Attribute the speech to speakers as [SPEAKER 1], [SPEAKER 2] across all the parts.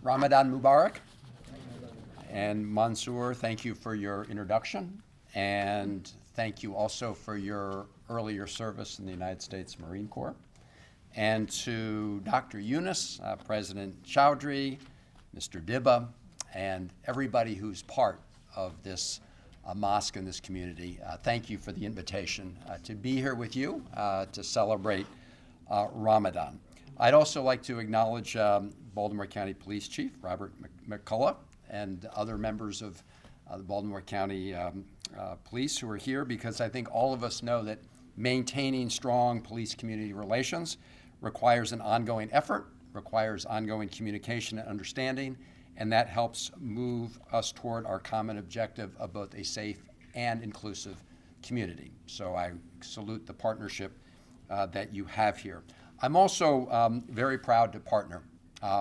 [SPEAKER 1] Ramadan Mubarak. And Mansour, thank you for your introduction. And thank you also for your earlier service in the United States Marine Corps. And to Dr. Yunus, President Chowdhury, Mr. Dibba, and everybody who's part of this mosque in this community, thank you for the invitation to be here with you to celebrate Ramadan. I'd also like to acknowledge Baltimore County Police Chief Robert McCullough and other members of the Baltimore County Police who are here, because I think all of us know that maintaining strong police-community relations requires an ongoing effort, requires ongoing communication and understanding, and that helps move us toward our common objective of both a safe and inclusive community. So I salute the partnership that you have here. I'm also very proud to partner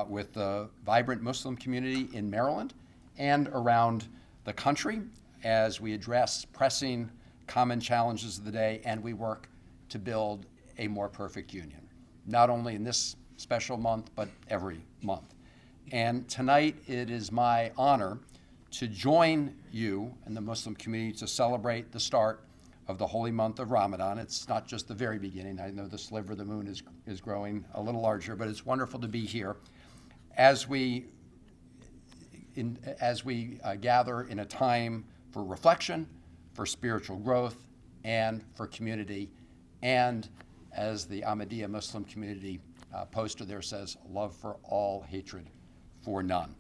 [SPEAKER 1] with the vibrant Muslim community in Maryland and around the country as we address pressing common challenges of the day and we work to build a more perfect union, not only in this special month, but every month. And tonight it is my honor to join you and the Muslim community to celebrate the start of the holy month of Ramadan. It's not just the very beginning. I know the sliver of the moon is growing a little larger, but it's wonderful to be here as we gather in a time for reflection, for spiritual growth, and for community, and as the Ahmadiyya Muslim community poster there says, love for all, hatred for none.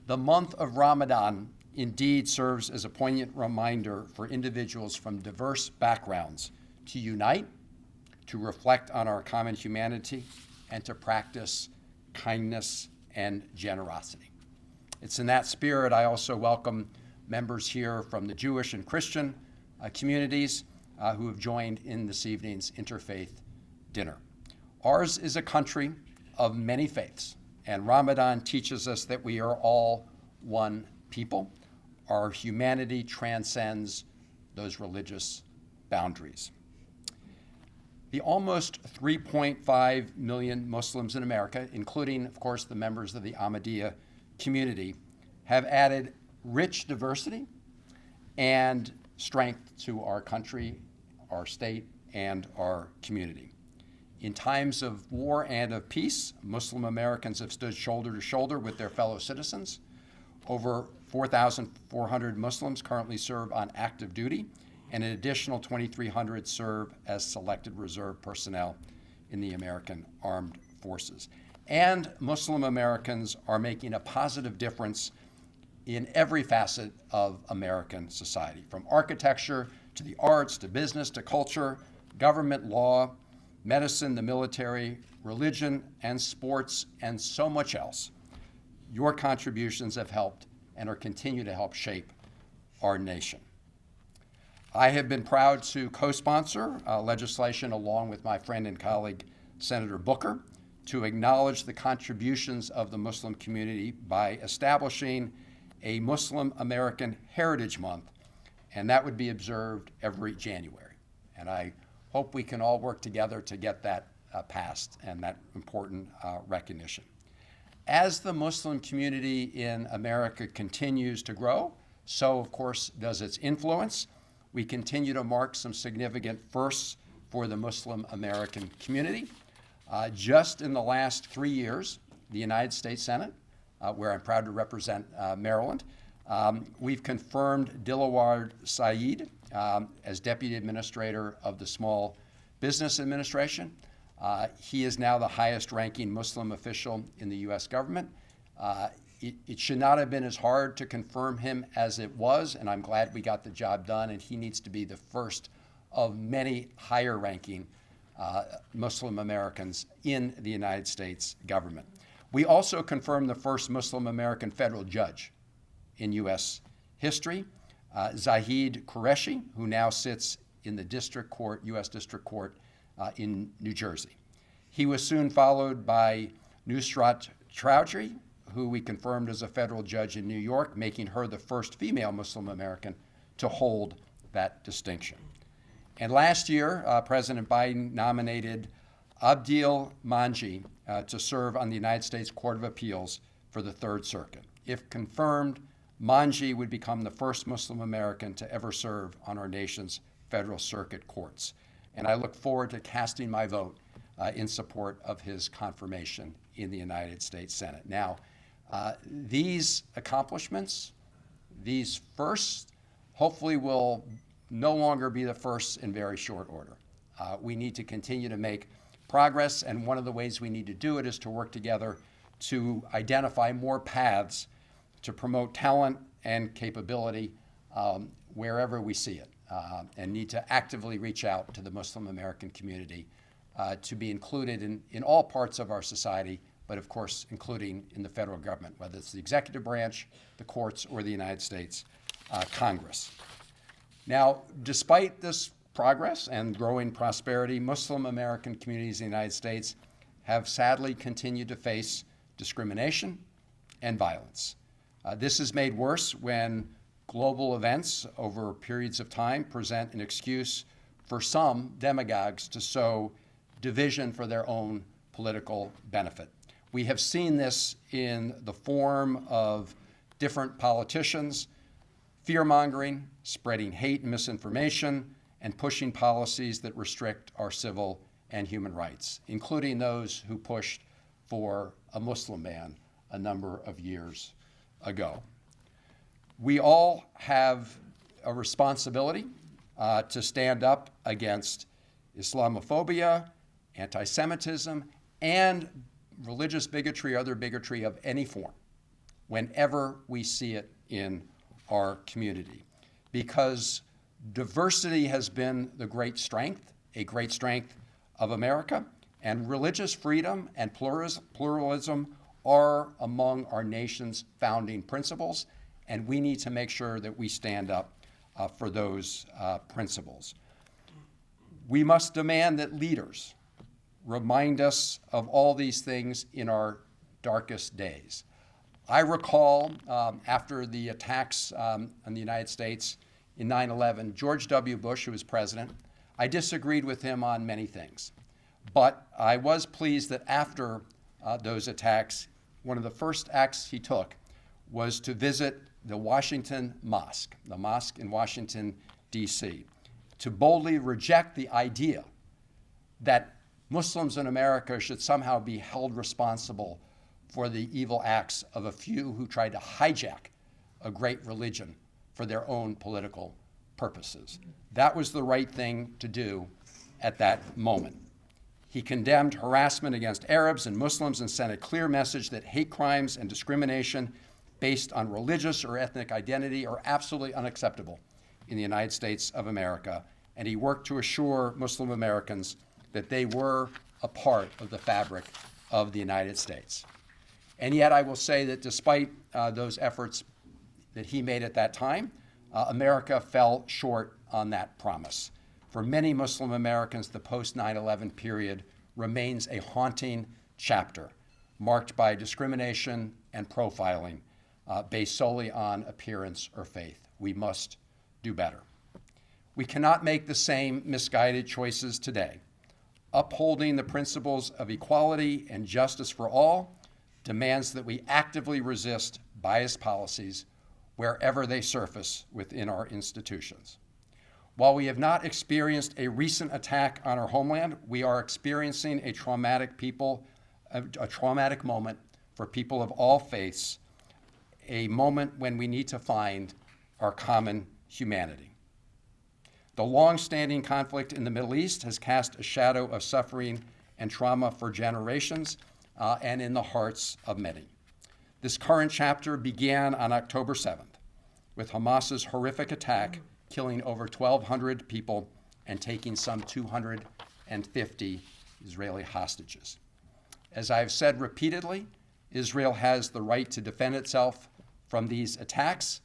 [SPEAKER 1] The month of Ramadan indeed serves as a poignant reminder for individuals from diverse backgrounds to unite, to reflect on our common humanity, and to practice kindness and generosity. It's in that spirit I also welcome members here from the Jewish and Christian communities who have joined in this evening's interfaith dinner. Ours is a country of many faiths, and Ramadan teaches us that we are all one people. Our humanity transcends those religious boundaries. The almost 3.5 million Muslims in America, including, of course, the members of the Ahmadiyya community, have added rich diversity and strength to our country, our state, and our community. In times of war and of peace, Muslim Americans have stood shoulder to shoulder with their fellow citizens. Over 4,400 Muslims currently serve on active duty, and an additional 2,300 serve as selected reserve personnel in the American Armed Forces. And Muslim Americans are making a positive difference in every facet of American society, from architecture to the arts to business to culture, government, law, medicine, the military, religion, and sports, and so much else. Your contributions have helped and are continue to help shape our nation. I have been proud to co-sponsor legislation along with my friend and colleague, Senator Booker, to acknowledge the contributions of the Muslim community by establishing a Muslim American Heritage Month, and that would be observed every January. And I hope we can all work together to get that passed and that important recognition. As the Muslim community in America continues to grow, so of course does its influence. We continue to mark some significant firsts for the Muslim American community. Just in the last 3 years, the United States Senate, where I'm proud to represent Maryland, we've confirmed Dilawar Saeed as Deputy Administrator of the Small Business Administration. He is now the highest ranking Muslim official in the U.S. government. It should not have been as hard to confirm him as it was, and I'm glad we got the job done, and he needs to be the first of many higher ranking Muslim Americans in the United States government. We also confirmed the first Muslim American federal judge in U.S. history, Zahid Qureshi, who now sits in the District Court, U.S. District Court in New Jersey. He was soon followed by Nusrat Chowdhury, who we confirmed as a federal judge in New York, making her the first female Muslim American to hold that distinction. And last year, President Biden nominated Abdil Manji to serve on the United States Court of Appeals for the Third Circuit. If confirmed, Manji would become the first Muslim American to ever serve on our nation's federal circuit courts. And I look forward to casting my vote in support of his confirmation in the United States Senate. Now, these accomplishments, these firsts, hopefully will no longer be the firsts in very short order. We need to continue to make progress, and one of the ways we need to do it is to work together to identify more paths to promote talent and capability wherever we see it, and need to actively reach out to the Muslim American community to be included in all parts of our society, but of course including in the federal government, whether it's the executive branch, the courts, or the United States Congress. Now, despite this progress and growing prosperity, Muslim American communities in the United States have sadly continued to face discrimination and violence. This is made worse when global events over periods of time present an excuse for some demagogues to sow division for their own political benefit. We have seen this in the form of different politicians fear-mongering, spreading hate and misinformation, and pushing policies that restrict our civil and human rights, including those who pushed for a Muslim ban a number of years ago. We all have a responsibility to stand up against Islamophobia, anti-Semitism, and religious bigotry or other bigotry of any form whenever we see it in our community, because diversity has been the great strength, a great strength of America, and religious freedom and pluralism are among our nation's founding principles, and we need to make sure that we stand up for those principles. We must demand that leaders remind us of all these things in our darkest days. I recall after the attacks on the United States in 9/11, George W. Bush, who was president, I disagreed with him on many things. But I was pleased that after those attacks, one of the first acts he took was to visit the Washington Mosque, the mosque in Washington, D.C., to boldly reject the idea that Muslims in America should somehow be held responsible for the evil acts of a few who tried to hijack a great religion for their own political purposes. That was the right thing to do at that moment. He condemned harassment against Arabs and Muslims and sent a clear message that hate crimes and discrimination based on religious or ethnic identity are absolutely unacceptable in the United States of America. And he worked to assure Muslim Americans that they were a part of the fabric of the United States. And yet I will say that despite those efforts that he made at that time, America fell short on that promise. For many Muslim Americans, the post-9/11 period remains a haunting chapter, marked by discrimination and profiling based solely on appearance or faith. We must do better. We cannot make the same misguided choices today. Upholding the principles of equality and justice for all demands that we actively resist biased policies wherever they surface within our institutions. While we have not experienced a recent attack on our homeland, we are experiencing a traumatic moment for people of all faiths, a moment when we need to find our common humanity. The long-standing conflict in the Middle East has cast a shadow of suffering and trauma for generations and in the hearts of many. This current chapter began on October 7th with Hamas's horrific attack, killing over 1,200 people and taking some 250 Israeli hostages. As I've said repeatedly, Israel has the right to defend itself from these attacks.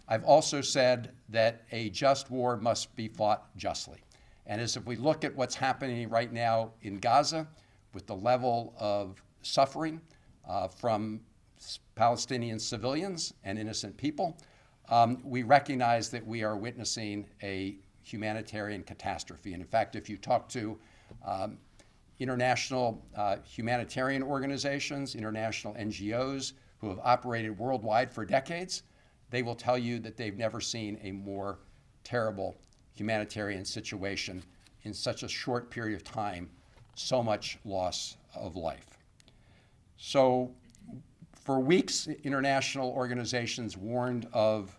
[SPEAKER 1] I've also said that a just war must be fought justly. And as if we look at what's happening right now in Gaza, with the level of suffering from Palestinian civilians and innocent people, we recognize that we are witnessing a humanitarian catastrophe. And in fact, if you talk to international humanitarian organizations, international NGOs who have operated worldwide for decades, they will tell you that they've never seen a more terrible humanitarian situation in such a short period of time, so much loss of life. So for weeks, international organizations warned of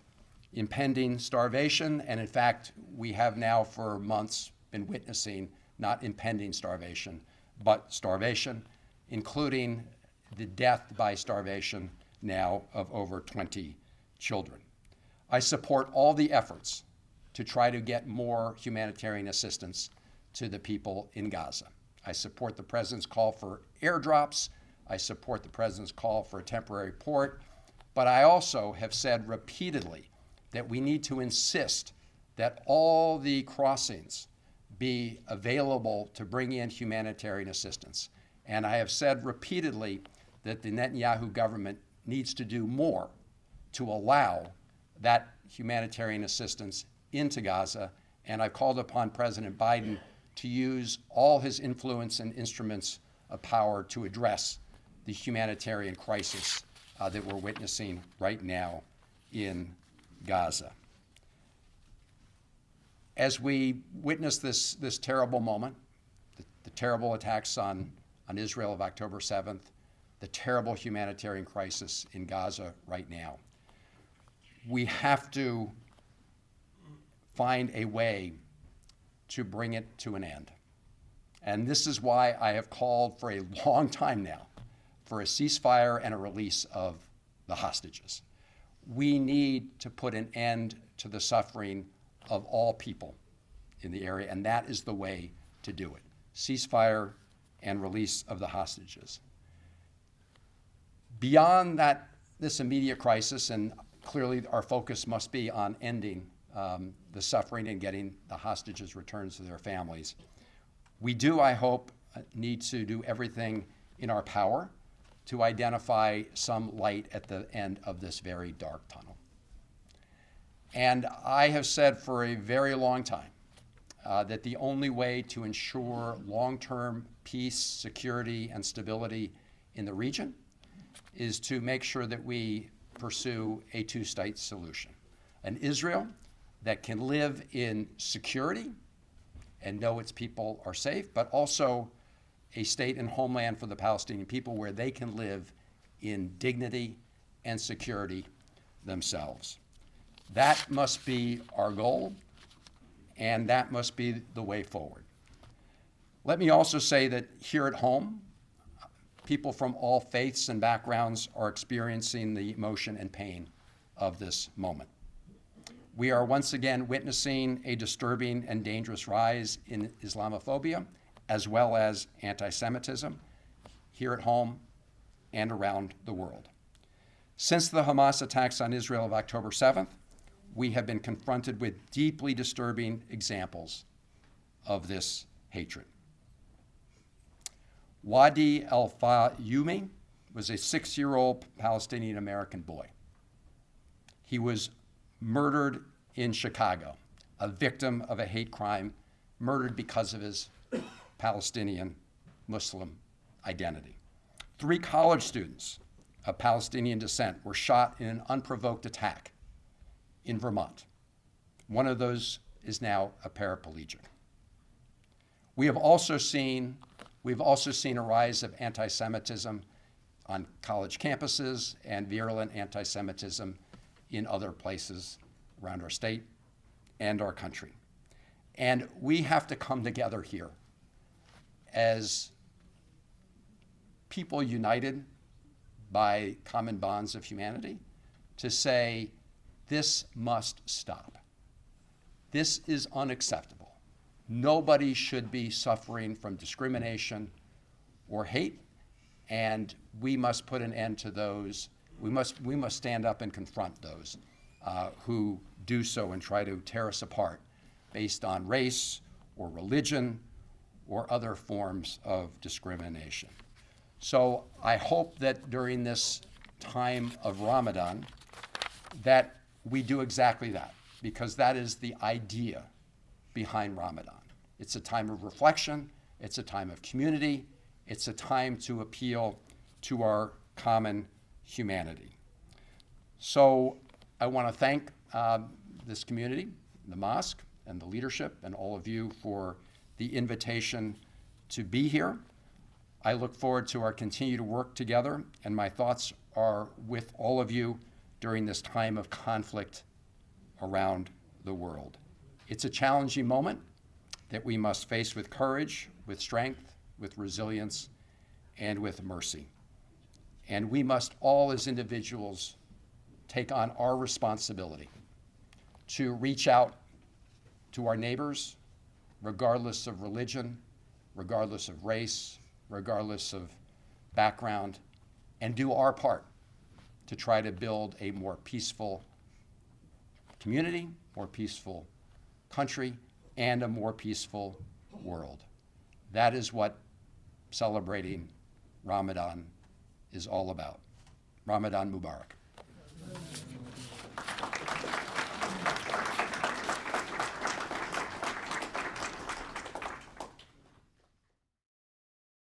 [SPEAKER 1] impending starvation, and in fact, we have now for months been witnessing not impending starvation, but starvation, including the death by starvation now of over 20 children. I support all the efforts to try to get more humanitarian assistance to the people in Gaza. I support the president's call for airdrops. I support the president's call for a temporary port. But I also have said repeatedly that we need to insist that all the crossings be available to bring in humanitarian assistance. And I have said repeatedly that the Netanyahu government needs to do more to allow that humanitarian assistance into Gaza. And I've called upon President Biden to use all his influence and instruments of power to address the humanitarian crisis that we're witnessing right now in Gaza. As we witness this terrible moment, the terrible attacks on Israel of October 7th, the terrible humanitarian crisis in Gaza right now, we have to find a way to bring it to an end. And this is why I have called for a long time now for a ceasefire and a release of the hostages. We need to put an end to the suffering of all people in the area, and that is the way to do it. Ceasefire and release of the hostages. Beyond that, this immediate crisis, and clearly our focus must be on ending the suffering and getting the hostages returned to their families. We do, I hope, need to do everything in our power to identify some light at the end of this very dark tunnel. And I have said for a very long time that the only way to ensure long-term peace, security, and stability in the region is to make sure that we pursue a two-state solution. An Israel that can live in security and know its people are safe, but also a state and homeland for the Palestinian people where they can live in dignity and security themselves. That must be our goal, and that must be the way forward. Let me also say that here at home, people from all faiths and backgrounds are experiencing the emotion and pain of this moment. We are once again witnessing a disturbing and dangerous rise in Islamophobia, as well as anti-Semitism, here at home and around the world. Since the Hamas attacks on Israel of October 7th, we have been confronted with deeply disturbing examples of this hatred. Wadi al-Fayumi was a 6-year-old Palestinian-American boy. He was murdered in Chicago, a victim of a hate crime, murdered because of his Palestinian Muslim identity. 3 college students of Palestinian descent were shot in an unprovoked attack in Vermont. One of those is now a paraplegic. We've also seen a rise of anti-Semitism on college campuses and virulent anti-Semitism in other places around our state and our country. And we have to come together here as people united by common bonds of humanity to say, this must stop. This is unacceptable. Nobody should be suffering from discrimination or hate, and we must put an end to those. We must stand up and confront those who do so and try to tear us apart based on race or religion or other forms of discrimination. So I hope that during this time of Ramadan that we do exactly that, because that is the idea behind Ramadan. It's a time of reflection, it's a time of community, it's a time to appeal to our common humanity. So I want to thank this community, the mosque, and the leadership, and all of you for the invitation to be here. I look forward to our continued work together, and my thoughts are with all of you during this time of conflict around the world. It's a challenging moment that we must face with courage, with strength, with resilience, and with mercy. And we must all, as individuals, take on our responsibility to reach out to our neighbors, regardless of religion, regardless of race, regardless of background, and do our part to try to build a more peaceful community, more peaceful country, and a more peaceful world. That is what celebrating Ramadan is all about. Ramadan Mubarak.